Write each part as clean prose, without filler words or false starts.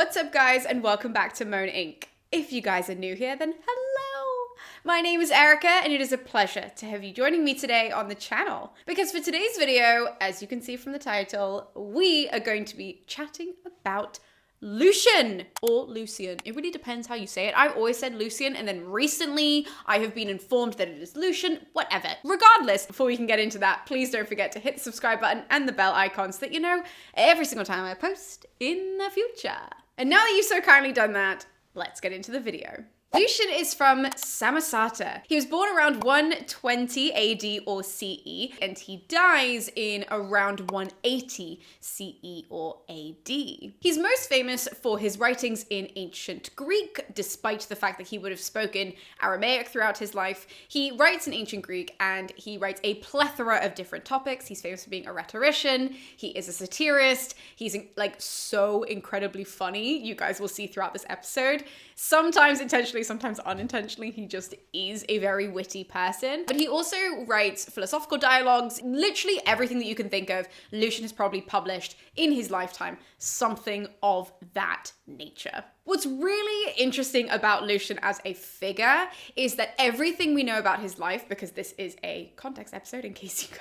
What's up, guys, and welcome back to MoAn Inc. If you guys are new here, then hello! My name is Erica, and it is a pleasure to have you joining me today on the channel. Because for today's video, as you can see from the title, we are going to be chatting about Lucian, or Lucian. It really depends how you say it. I've always said Lucian, and then recently I have been informed that it is Lucian, whatever. Regardless, before we can get into that, please don't forget to hit the subscribe button and the bell icon so that you know every single time I post in the future. And now that you've so kindly done that, let's get into the video. Lucian is from Samosata. He was born around 120 AD or CE, and he dies in around 180 CE or AD. He's most famous for his writings in ancient Greek, despite the fact that he would have spoken Aramaic throughout his life. He writes in ancient Greek, and he writes a plethora of different topics. He's famous for being a rhetorician. He is a satirist. He's like so incredibly funny. You guys will see throughout this episode. Sometimes intentionally, sometimes unintentionally, he just is a very witty person. But he also writes philosophical dialogues, literally everything that you can think of. Lucian has probably published in his lifetime something of that nature. What's really interesting about Lucian as a figure is that everything we know about his life, because this is a context episode in case you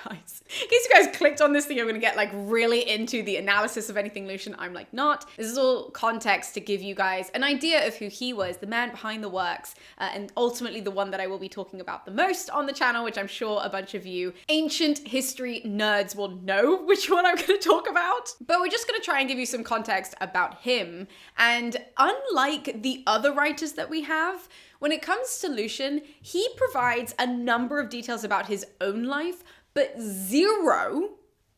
guys clicked on this thing, I'm gonna get like really into the analysis of anything Lucian. I'm like not. This is all context to give you guys an idea of who he was, the man behind the works, and ultimately the one that I will be talking about the most on the channel, which I'm sure a bunch of you ancient history nerds will know which one I'm gonna talk about. But we're just gonna try and give you some context about him. And unlike the other writers that we have, when it comes to Lucian, he provides a number of details about his own life, but zero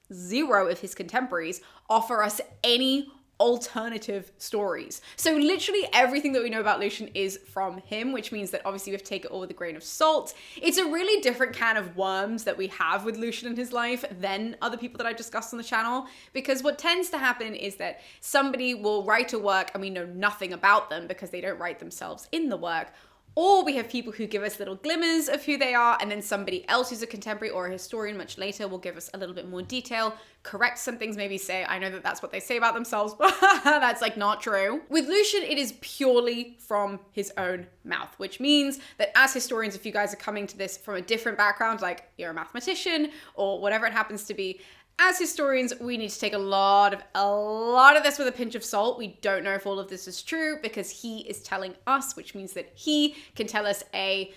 of his contemporaries offer us any alternative stories. So literally everything that we know about Lucian is from him, which means that obviously we have to take it all with a grain of salt. It's a really different can of worms that we have with Lucian in his life than other people that I've discussed on the channel, because what tends to happen is that somebody will write a work and we know nothing about them because they don't write themselves in the work. Or we have people who give us little glimmers of who they are, and then somebody else who's a contemporary or a historian much later will give us a little bit more detail, correct some things, maybe say, I know that that's what they say about themselves, but that's like not true. With Lucian, it is purely from his own mouth, which means that as historians, if you guys are coming to this from a different background, like you're a mathematician or whatever it happens to be, as historians, we need to take a lot of this with a pinch of salt. We don't know if all of this is true because he is telling us, which means that he can tell us a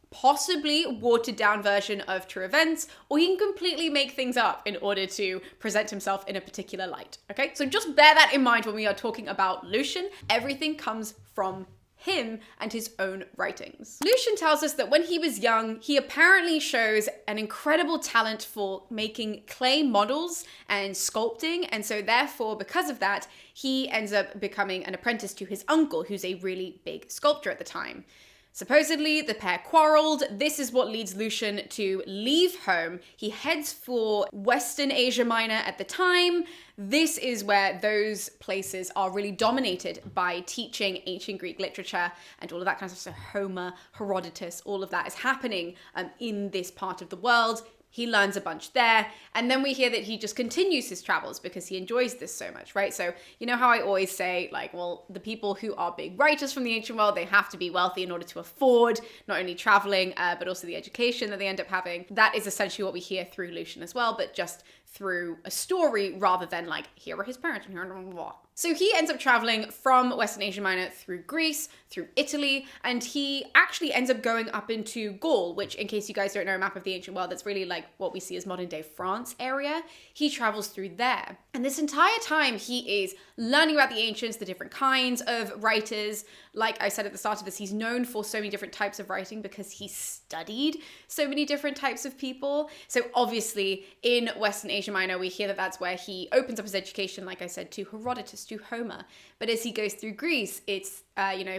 possibly watered down version of true events, or he can completely make things up in order to present himself in a particular light. Okay, so just bear that in mind when we are talking about Lucian. Everything comes from him and his own writings. Lucian tells us that when he was young, he apparently shows an incredible talent for making clay models and sculpting, and so therefore, because of that, he ends up becoming an apprentice to his uncle, who's a really big sculptor at the time. Supposedly, the pair quarreled. This is what leads Lucian to leave home. He heads for Western Asia Minor at the time. This is where those places are really dominated by teaching ancient Greek literature and all of that kind of stuff. So Homer, Herodotus, all of that is happening in this part of the world. He learns a bunch there, and then we hear that he just continues his travels because he enjoys this so much, right? So you know how I always say, like, well, the people who are big writers from the ancient world, they have to be wealthy in order to afford not only traveling, but also the education that they end up having. That is essentially what we hear through Lucian as well, but just through a story rather than like, here are his parents and here are blah. So he ends up traveling from Western Asia Minor through Greece, through Italy, and he actually ends up going up into Gaul, which, in case you guys don't know, a map of the ancient world, that's really like what we see as modern day France area. He travels through there. And this entire time he is learning about the ancients, the different kinds of writers. Like I said at the start of this, he's known for so many different types of writing because he studied so many different types of people. So obviously in Western Asia Minor, we hear that that's where he opens up his education, like I said, to Herodotus, to Homer. But as he goes through Greece, it's,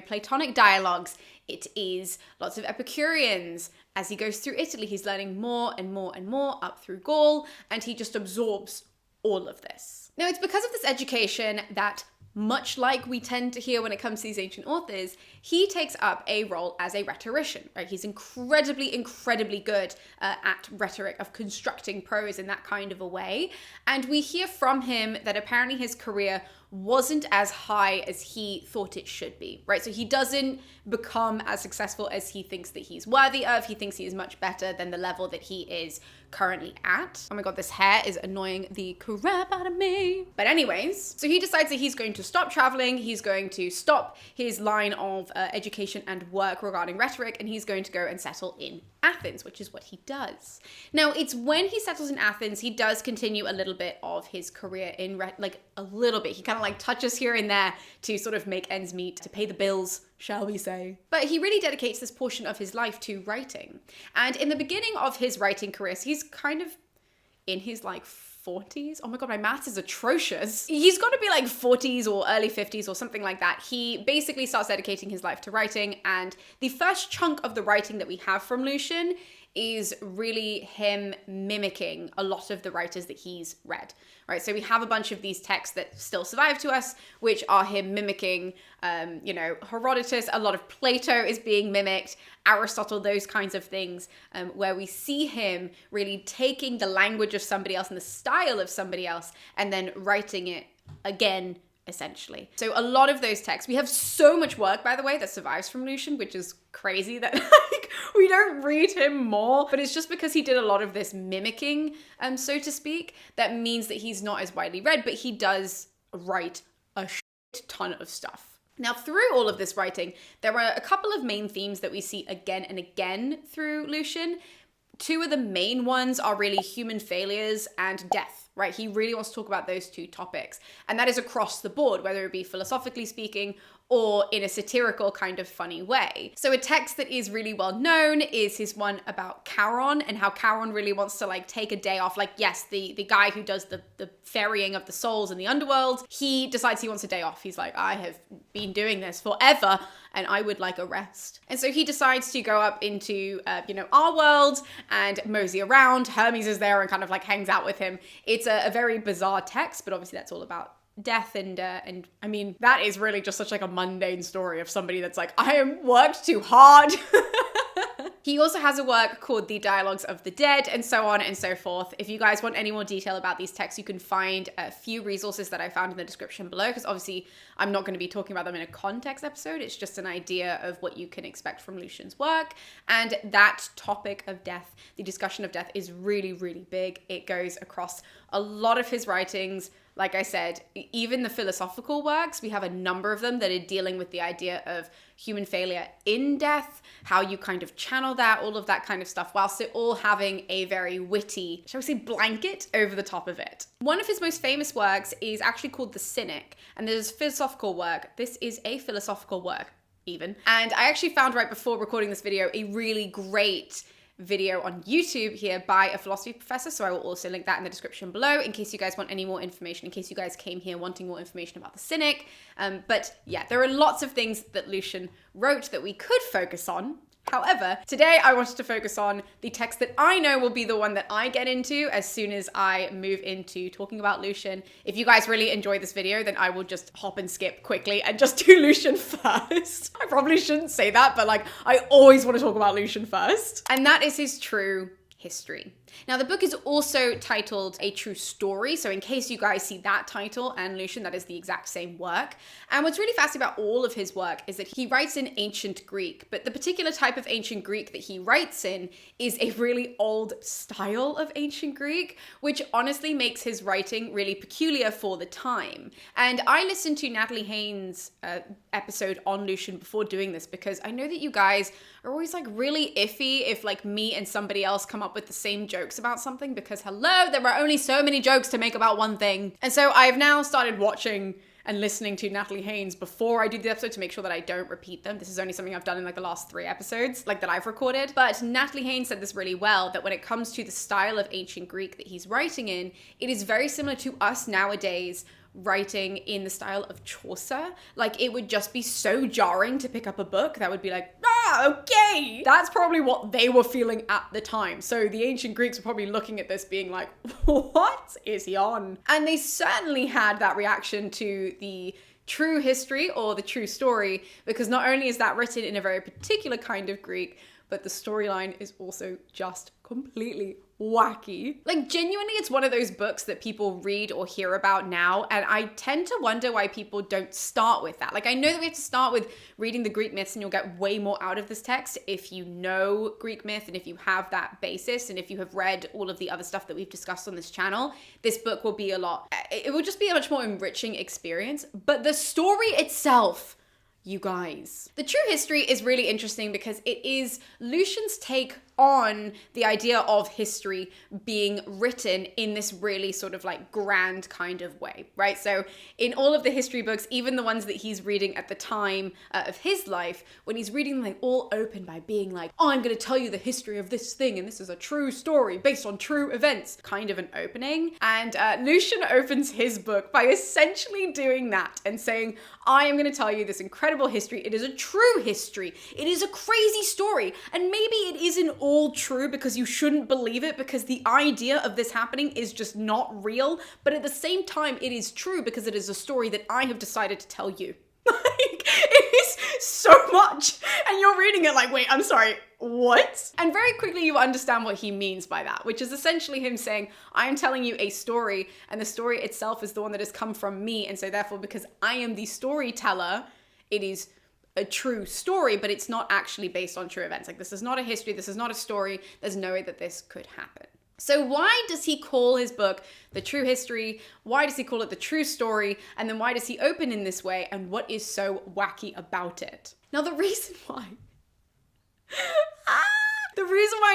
Platonic dialogues. It is lots of Epicureans. As he goes through Italy, he's learning more and more and more up through Gaul, and he just absorbs all of this. Now, it's because of this education that, much like we tend to hear when it comes to these ancient authors, he takes up a role as a rhetorician, right? He's incredibly good at rhetoric, of constructing prose in that kind of a way. And we hear from him that apparently his career wasn't as high as he thought it should be, right? So he doesn't become as successful as he thinks that he's worthy of. He thinks he is much better than the level that he is currently at. Oh my god, this hair is annoying the crap out of me. But anyways, so he decides that he's going to stop traveling, he's going to stop his line of education and work regarding rhetoric, and he's going to go and settle in Athens, which is what he does. Now, it's when he settles in Athens, he does continue a little bit of his career in, like a little bit. He kind of like touches here and there to sort of make ends meet, to pay the bills, shall we say. But he really dedicates this portion of his life to writing. And in the beginning of his writing career, so he's kind of in his like 40s. Oh my god, my maths is atrocious. He's got to be like 40s or early 50s or something like that. He basically starts dedicating his life to writing, and the first chunk of the writing that we have from Lucian is really him mimicking a lot of the writers that he's read, right? So we have a bunch of these texts that still survive to us, which are him mimicking, Herodotus. A lot of Plato is being mimicked, Aristotle, those kinds of things, where we see him really taking the language of somebody else and the style of somebody else and then writing it again, essentially. So a lot of those texts, we have so much work, by the way, that survives from Lucian, which is crazy that like we don't read him more, but it's just because he did a lot of this mimicking, so to speak, that means that he's not as widely read, but he does write a shit ton of stuff. Now, through all of this writing, there are a couple of main themes that we see again and again through Lucian. Two of the main ones are really human failures and death, right? He really wants to talk about those two topics. And that is across the board, whether it be philosophically speaking or in a satirical kind of funny way. So a text that is really well known is his one about Charon, and how Charon really wants to like take a day off. Like, yes, the guy who does the ferrying of the souls in the underworld, he decides he wants a day off. He's like, I have been doing this forever and I would like a rest. And so he decides to go up into, our world and mosey around. Hermes is there and kind of like hangs out with him. It's a very bizarre text, but obviously that's all about death and I mean, that is really just such like a mundane story of somebody that's like, I am worked too hard. He also has a work called The Dialogues of the Dead, and so on and so forth. If you guys want any more detail about these texts, you can find a few resources that I found in the description below, because obviously I'm not going to be talking about them in a context episode. It's just an idea of what you can expect from Lucian's work. And that topic of death, the discussion of death, is really, really big. It goes across a lot of his writings. Like I said, even the philosophical works, we have a number of them that are dealing with the idea of human failure in death, how you kind of channel that, all of that kind of stuff, whilst it all having a very witty, shall we say, blanket over the top of it. One of his most famous works is actually called The Cynic, and there's philosophical work. This is a philosophical work, even. And I actually found right before recording this video a really great video on YouTube here by a philosophy professor, so I will also link that in the description below in case you guys want any more information, in case you guys came here wanting more information about the Cynic. But yeah, there are lots of things that Lucian wrote that we could focus on. However, today I wanted to focus on the text that I know will be the one that I get into as soon as I move into talking about Lucian. If you guys really enjoy this video, then I will just hop and skip quickly and just do Lucian first. I probably shouldn't say that, but like, I always want to talk about Lucian first. And that is his true history. Now, the book is also titled A True Story, so in case you guys see that title and Lucian, that is the exact same work. And what's really fascinating about all of his work is that he writes in ancient Greek, but the particular type of ancient Greek that he writes in is a really old style of ancient Greek, which honestly makes his writing really peculiar for the time. And I listened to Natalie Haynes' episode on Lucian before doing this, because I know that you guys are always like really iffy if like me and somebody else come up with the same jokes about something, because hello, there are only so many jokes to make about one thing. And so I've now started watching and listening to Natalie Haynes before I do the episode to make sure that I don't repeat them. This is only something I've done in like the last 3 episodes, like that I've recorded. But Natalie Haynes said this really well, that when it comes to the style of ancient Greek that he's writing in, it is very similar to us nowadays writing in the style of Chaucer. Like, it would just be so jarring to pick up a book that would be like, okay. That's probably what they were feeling at the time. So the ancient Greeks were probably looking at this being like, what is he on? And they certainly had that reaction to the true history or the true story, because not only is that written in a very particular kind of Greek, but the storyline is also just completely wacky. Like, genuinely, it's one of those books that people read or hear about now, and I tend to wonder why people don't start with that. Like, I know that we have to start with reading the Greek myths, and you'll get way more out of this text if you know Greek myth and if you have that basis, and if you have read all of the other stuff that we've discussed on this channel. This book will be it will just be a much more enriching experience. But the story itself, you guys. The true history is really interesting because it is Lucian's take on the idea of history being written in this really sort of like grand kind of way, right? So in all of the history books, even the ones that he's reading at the time of his life, when he's reading them, they all open by being like, oh, I'm going to tell you the history of this thing, and this is a true story based on true events, kind of an opening. And Lucian opens his book by essentially doing that and saying, I am going to tell you this incredible history. It is a true history. It is a crazy story. And maybe it isn't all true because you shouldn't believe it because the idea of this happening is just not real. But at the same time, it is true because it is a story that I have decided to tell you. Like, it is so much. And you're reading it like, wait, I'm sorry, what? And very quickly you understand what he means by that, which is essentially him saying, I am telling you a story, and the story itself is the one that has come from me. And so therefore, because I am the storyteller, it is a true story, but it's not actually based on true events. Like, this is not a history, this is not a story. There's no way that this could happen. So why does he call his book The True History? Why does he call it The True Story? And then why does he open in this way? And what is so wacky about it? Now, the reason why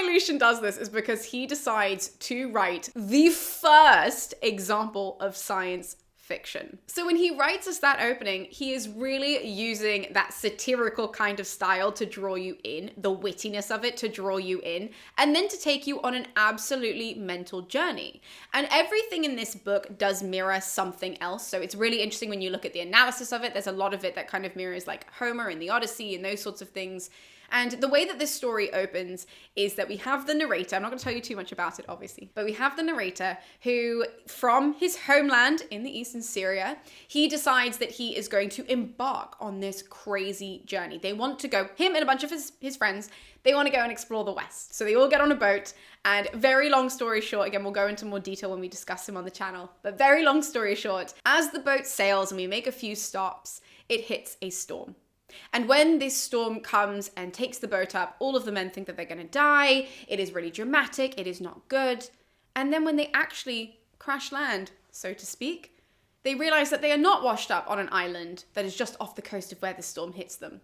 Lucian does this is because he decides to write the first example of science fiction. So when he writes us that opening, he is really using that satirical kind of style to draw you in, the wittiness of it to draw you in, and then to take you on an absolutely mental journey. And everything in this book does mirror something else. So it's really interesting when you look at the analysis of it. There's a lot of it that kind of mirrors like Homer and the Odyssey and those sorts of things. And the way that this story opens is that we have the narrator, I'm not going to tell you too much about it, obviously, but we have the narrator who, from his homeland in the east in Syria, he decides that he is going to embark on this crazy journey. They want to go, him and a bunch of his friends, they want to go and explore the West. So they all get on a boat, and very long story short, again, we'll go into more detail when we discuss him on the channel, but very long story short, as the boat sails and we make a few stops, it hits a storm. And when this storm comes and takes the boat up, all of the men think that they're going to die. It is really dramatic. It is not good. And then when they actually crash land, so to speak, they realize that they are not washed up on an island that is just off the coast of where the storm hits them.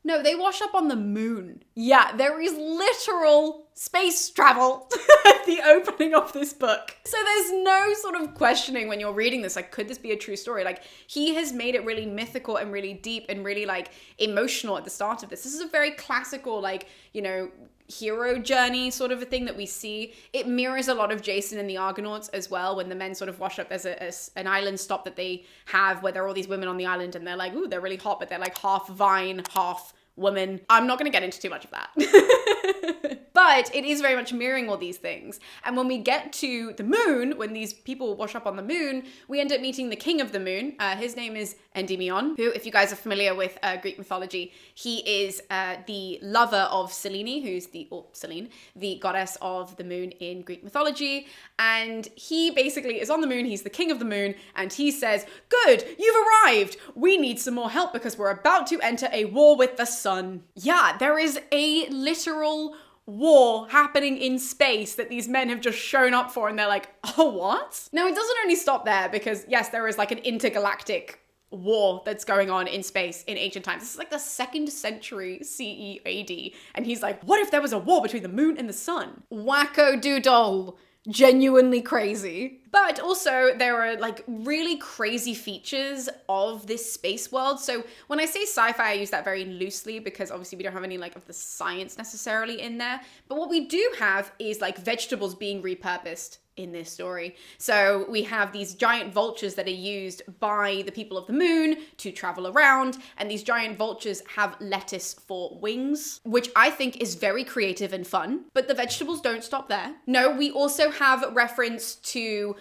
No, they wash up on the moon. Yeah, there is literal space travel at the opening of this book. So there's no sort of questioning when you're reading this, like, could this be a true story? Like, he has made it really mythical and really deep and really, like, emotional at the start of this. This is a very classical, like, you know, hero journey sort of a thing that we see. It mirrors a lot of Jason and the Argonauts as well. When the men sort of wash up, there's an island stop that they have where there are all these women on the island and they're like, ooh, they're really hot, but they're like half vine, half woman. I'm not going to get into too much of that. But it is very much mirroring all these things. And when we get to the moon, when these people wash up on the moon, we end up meeting the king of the moon. His name is Endymion, who, if you guys are familiar with Greek mythology, he is the lover of Selene, who's Selene, the goddess of the moon in Greek mythology. And he basically is on the moon. He's the king of the moon. And he says, good, you've arrived. We need some more help because we're about to enter a war with the sun. Yeah, there is a literal war happening in space that these men have just shown up for, and they're like, oh, what? Now, it doesn't only stop there because, yes, there is like an intergalactic war that's going on in space in ancient times. This is like the 2nd century CE AD, and he's like, what if there was a war between the moon and the sun? Wacko doodle. Genuinely crazy. But also there are like really crazy features of this space world. So when I say sci-fi, I use that very loosely because obviously we don't have any like of the science necessarily in there. But what we do have is like vegetables being repurposed in this story. So we have these giant vultures that are used by the people of the moon to travel around, and these giant vultures have lettuce for wings, which I think is very creative and fun. But the vegetables don't stop there. No, we also have reference to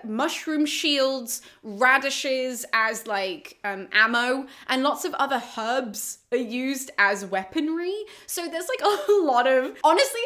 mushroom shields, radishes as like ammo, and lots of other herbs are used as weaponry. So there's like a lot of, honestly,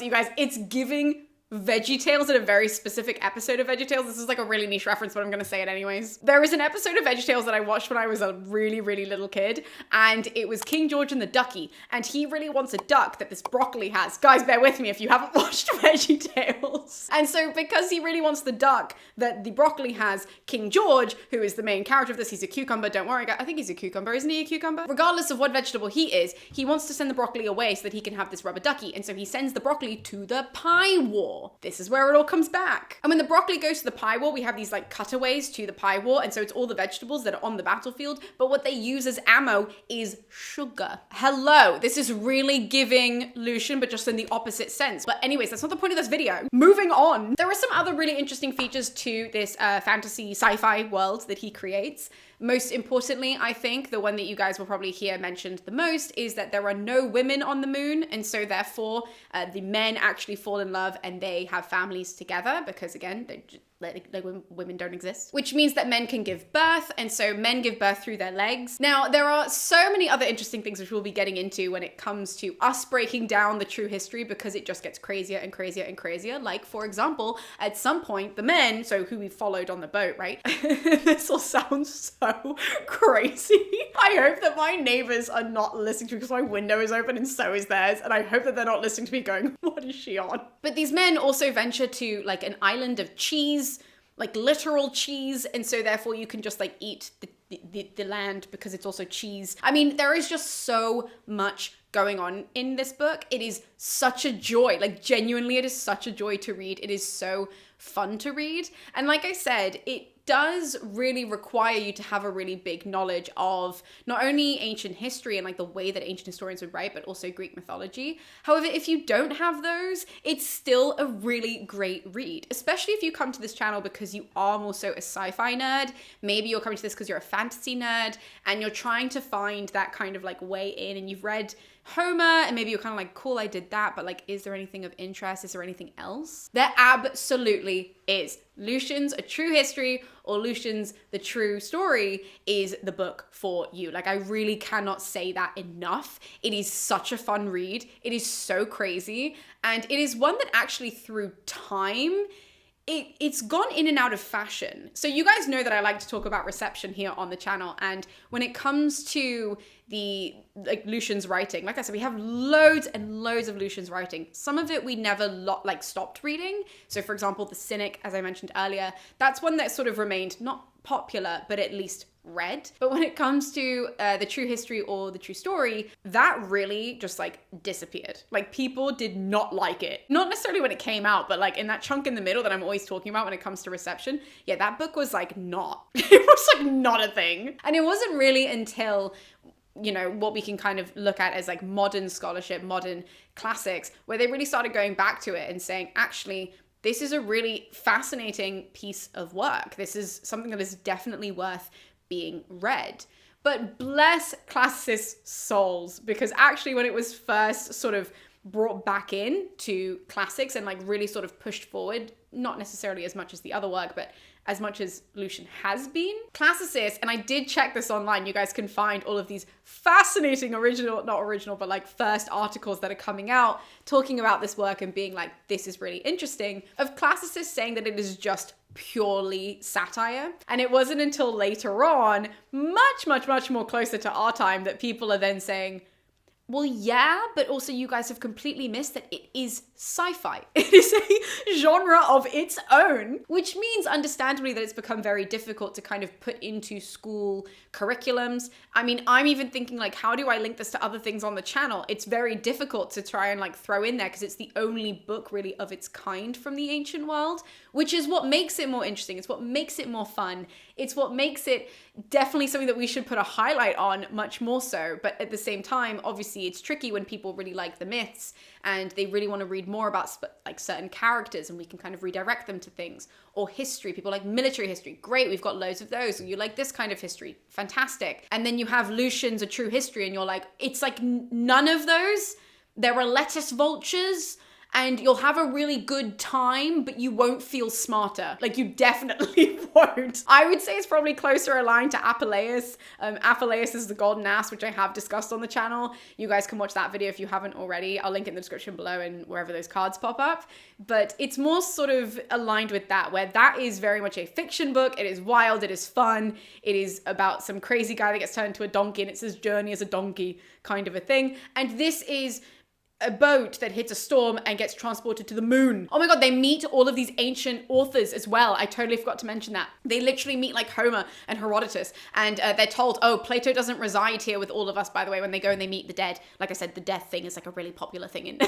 you guys, it's giving VeggieTales in a very specific episode of VeggieTales. This is like a really niche reference, but I'm gonna say it anyways. There is an episode of VeggieTales that I watched when I was a really, really little kid, and it was King George and the Ducky, and he really wants a duck that this broccoli has. Guys, bear with me if you haven't watched VeggieTales. And so because he really wants the duck that the broccoli has, King George, who is the main character of this, he's a cucumber, don't worry, I think he's a cucumber, isn't he a cucumber? Regardless of what vegetable he is, he wants to send the broccoli away so that he can have this rubber ducky, and so he sends the broccoli to the pie war. This is where it all comes back. And when the broccoli goes to the pie war, we have these like cutaways to the pie war, and so it's all the vegetables that are on the battlefield, but what they use as ammo is sugar. Hello, this is really giving Lucian, but just in the opposite sense. But anyways, that's not the point of this video. Moving on. There are some other really interesting features to this fantasy sci-fi world that he creates. Most importantly, I think the one that you guys will probably hear mentioned the most is that there are no women on the moon, and so therefore the men actually fall in love and they have families together because, again, women don't exist, which means that men can give birth, and so men give birth through their legs. Now, there are so many other interesting things which we'll be getting into when it comes to us breaking down the true history, because it just gets crazier and crazier and crazier. Like, for example, at some point, the men, so who we followed on the boat, right? This all sounds so crazy. I hope that my neighbors are not listening to me because my window is open and so is theirs, and I hope that they're not listening to me going, what is she on? But these men also venture to like an island of cheese, like literal cheese, and so therefore you can just like eat the land because it's also cheese. I mean, there is just so much going on in this book. It is such a joy, like genuinely it is such a joy to read. It is so fun to read, and like I said, it does really require you to have a really big knowledge of not only ancient history and like the way that ancient historians would write, but also Greek mythology. However, if you don't have those, it's still a really great read, especially if you come to this channel because you are more so a sci-fi nerd. Maybe you're coming to this because you're a fantasy nerd and you're trying to find that kind of like way in, and you've read Homer and maybe you're kind of like, cool, I did that, but like, is there anything of interest? Is there anything else? There absolutely is. Lucian's A True History, or Lucian's The True Story, is the book for you. Like, I really cannot say that enough. It is such a fun read. It is so crazy. And it is one that actually through time, it's gone in and out of fashion. So you guys know that I like to talk about reception here on the channel. And when it comes to the like Lucian's writing, like I said, we have loads and loads of Lucian's writing. Some of it we never stopped reading. So for example, The Cynic, as I mentioned earlier, that's one that sort of remained not popular, but at least read. But when it comes to The True History or The True Story, that really just like disappeared. Like, people did not like it. Not necessarily when it came out, but like in that chunk in the middle that I'm always talking about when it comes to reception. Yeah, that book was like not, it was like not a thing. And it wasn't really until, you know, what we can kind of look at as like modern scholarship, modern classics, where they really started going back to it and saying, actually, this is a really fascinating piece of work. This is something that is definitely worth being read. But bless classicist souls, because actually when it was first sort of brought back in to classics and like really sort of pushed forward, not necessarily as much as the other work, but as much as Lucian has been, classicists, and I did check this online, you guys can find all of these fascinating not original, but like first articles that are coming out talking about this work and being like, this is really interesting, of classicists saying that it is just purely satire. And it wasn't until later on, much more closer to our time, that people are then saying, well, yeah, but also you guys have completely missed that it is sci-fi. It is a genre of its own, which means understandably that it's become very difficult to kind of put into school curriculums. I mean, I'm even thinking like, how do I link this to other things on the channel? It's very difficult to try and like throw in there because it's the only book really of its kind from the ancient world, which is what makes it more interesting. It's what makes it more fun. It's what makes it definitely something that we should put a highlight on much more so. But at the same time, obviously, obviously it's tricky when people really like the myths and they really want to read more about like certain characters, and we can kind of redirect them to things. Or history, people like military history, great, we've got loads of those. Or you like this kind of history, fantastic. And then you have Lucian's A True History, and you're like, it's like none of those. There are lettuce vultures, and you'll have a really good time, but you won't feel smarter. Like, you definitely won't. I would say it's probably closer aligned to Apuleius. Apuleius is the golden ass, which I have discussed on the channel. You guys can watch that video if you haven't already. I'll link it in the description below and wherever those cards pop up. But it's more sort of aligned with that, where that is very much a fiction book. It is wild, it is fun. It is about some crazy guy that gets turned into a donkey, and it's his journey as a donkey kind of a thing. And this is a boat that hits a storm and gets transported to the moon. Oh my god, they meet all of these ancient authors as well. I totally forgot to mention that. They literally meet like Homer and Herodotus, and they're told, oh, Plato doesn't reside here with all of us, by the way, when they go and they meet the dead. Like I said, the death thing is like a really popular thing in,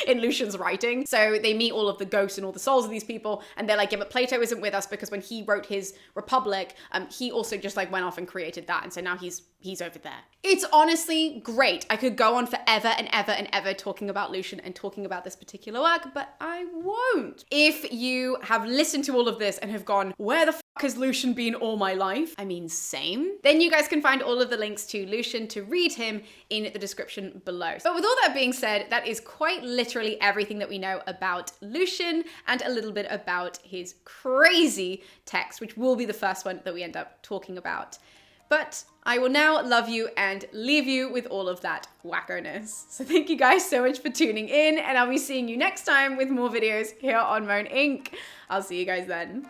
in Lucian's writing. So they meet all of the ghosts and all the souls of these people, and they're like, yeah, but Plato isn't with us because when he wrote his Republic, he also just like went off and created that, and so now he's over there. It's honestly great. I could go on forever and ever and ever talking about Lucian and talking about this particular work, but I won't. If you have listened to all of this and have gone, where the fuck has Lucian been all my life? I mean, same. Then you guys can find all of the links to Lucian to read him in the description below. But with all that being said, that is quite literally everything that we know about Lucian and a little bit about his crazy text, which will be the first one that we end up talking about. But I will now love you and leave you with all of that wackoness. So thank you guys so much for tuning in, and I'll be seeing you next time with more videos here on MoAn Inc. I'll see you guys then.